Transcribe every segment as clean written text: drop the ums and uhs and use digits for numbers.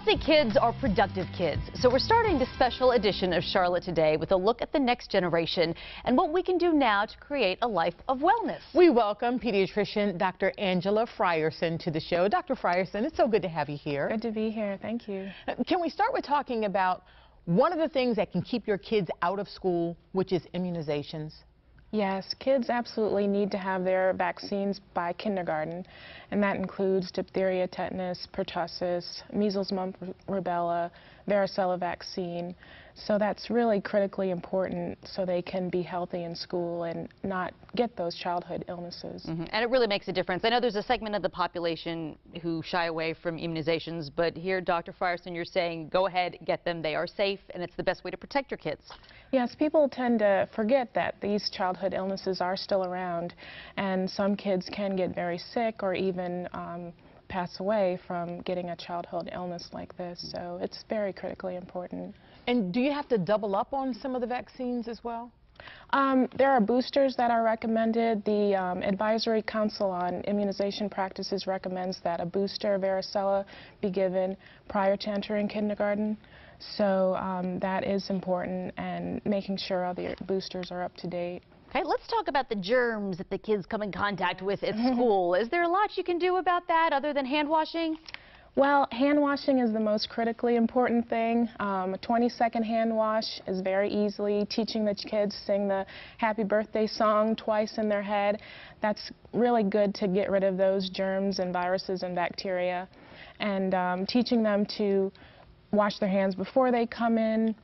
Healthy kids are productive kids, so we're starting this special edition of Charlotte Today with a look at the next generation and what we can do now to create a life of wellness. We welcome pediatrician Dr. Angela Frierson to the show. Dr. Frierson, it's so good to have you here. Good to be here. Thank you. Can we start with talking about one of the things that can keep your kids out of school, which is immunizations? Yes, kids absolutely need to have their vaccines by kindergarten, and that includes diphtheria, tetanus, pertussis, measles, mumps, rubella, varicella vaccine. So that's really critically important so they can be healthy in school and not get those childhood illnesses. And it really makes a difference. I know there's a segment of the population who shy away from immunizations, but here, Dr. Frierson, you're saying go ahead, get them. They are safe, and it's the best way to protect your kids. Yes, people tend to forget that these childhood illnesses are still around, and some kids can get very sick or even pass away from getting a childhood illness like this. So it's very critically important. And do you have to double up on some of the vaccines as well? There are boosters that are recommended. The Advisory Council on Immunization Practices recommends that a booster, varicella, be given prior to entering kindergarten. So that is important, and making sure all the boosters are up to date. Okay, let's talk about the germs that the kids come in contact with at school. Is there a lot you can do about that other than hand washing? Well, hand washing is the most critically important thing. A 20-second hand wash is very easily teaching the kids to sing the happy birthday song twice in their head. That's really good to get rid of those germs and viruses and bacteria. And teaching them to wash their hands before they come in,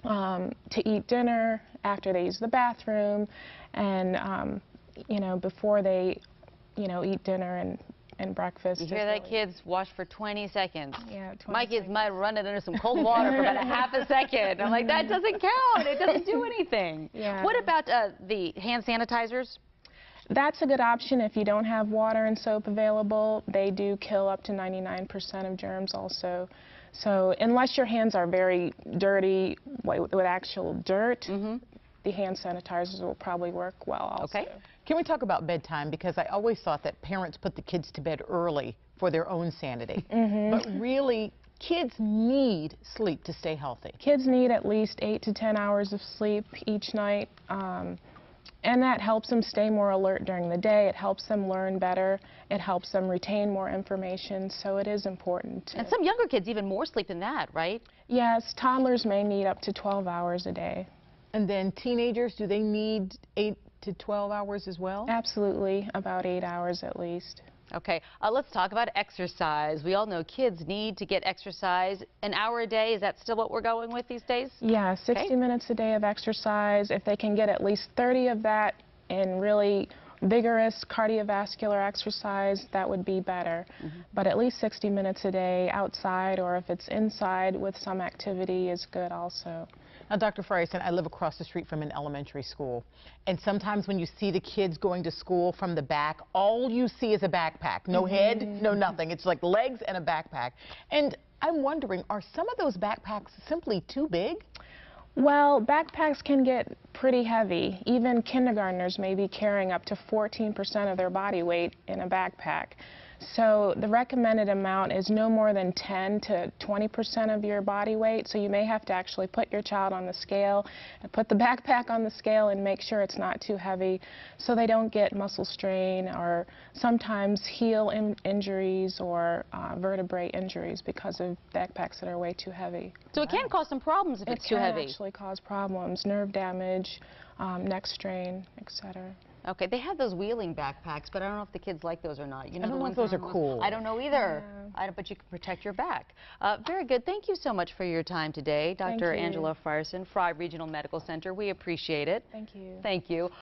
to eat dinner, after they use the bathroom, and you know, before they, eat dinner and breakfast. You hear that, kids? Wash for 20 seconds. Yeah, 20 My kids seconds. might run it under some cold water for about a half a second. I'm like, that doesn't count. It doesn't do anything. Yeah. What about the hand sanitizers? That's a good option if you don't have water and soap available. They do kill up to 99% of germs also. So unless your hands are very dirty with actual dirt, the hand sanitizers will probably work well also. Okay. Can we talk about bedtime? Because I always thought that parents put the kids to bed early for their own sanity. But really, kids need sleep to stay healthy. Kids need at least 8 to 10 hours of sleep each night. And that helps them stay more alert during the day. It helps them learn better. It helps them retain more information. So it is important. And some younger kids even more sleep than that, right? Yes, toddlers may need up to 12 hours a day. And then teenagers, do they need 8 to 12 hours as well? Absolutely, about 8 hours at least. Okay, let's talk about exercise. We all know kids need to get exercise. An hour a day, is that still what we're going with these days? Yeah, 60 minutes a day of exercise. If they can get at least 30 of that in really vigorous cardiovascular exercise, that would be better. But at least 60 minutes a day outside, or if it's inside with some activity, is good also. Now, Dr. Frierson, I live across the street from an elementary school, and sometimes when you see the kids going to school from the back, all you see is a backpack. No head, no nothing. It's like legs and a backpack. And I'm wondering, are some of those backpacks simply too big? Well, backpacks can get pretty heavy. Even kindergartners may be carrying up to 14% of their body weight in a backpack. So the recommended amount is no more than 10 to 20% of your body weight. So you may have to actually put your child on the scale and put the backpack on the scale and make sure it's not too heavy so they don't get muscle strain or sometimes heel injuries or vertebrae injuries because of backpacks that are way too heavy. So it can cause some problems if it's too heavy. It can actually cause problems, nerve damage, neck strain, etc. Okay, they have those wheeling backpacks, but I don't know if the kids like those or not. You know, I don't know if those are cool. I don't know either. But you can protect your back. Very good. Thank you so much for your time today, Dr. Angela Frierson, Frye Regional Medical Center. We appreciate it. Thank you. Thank you.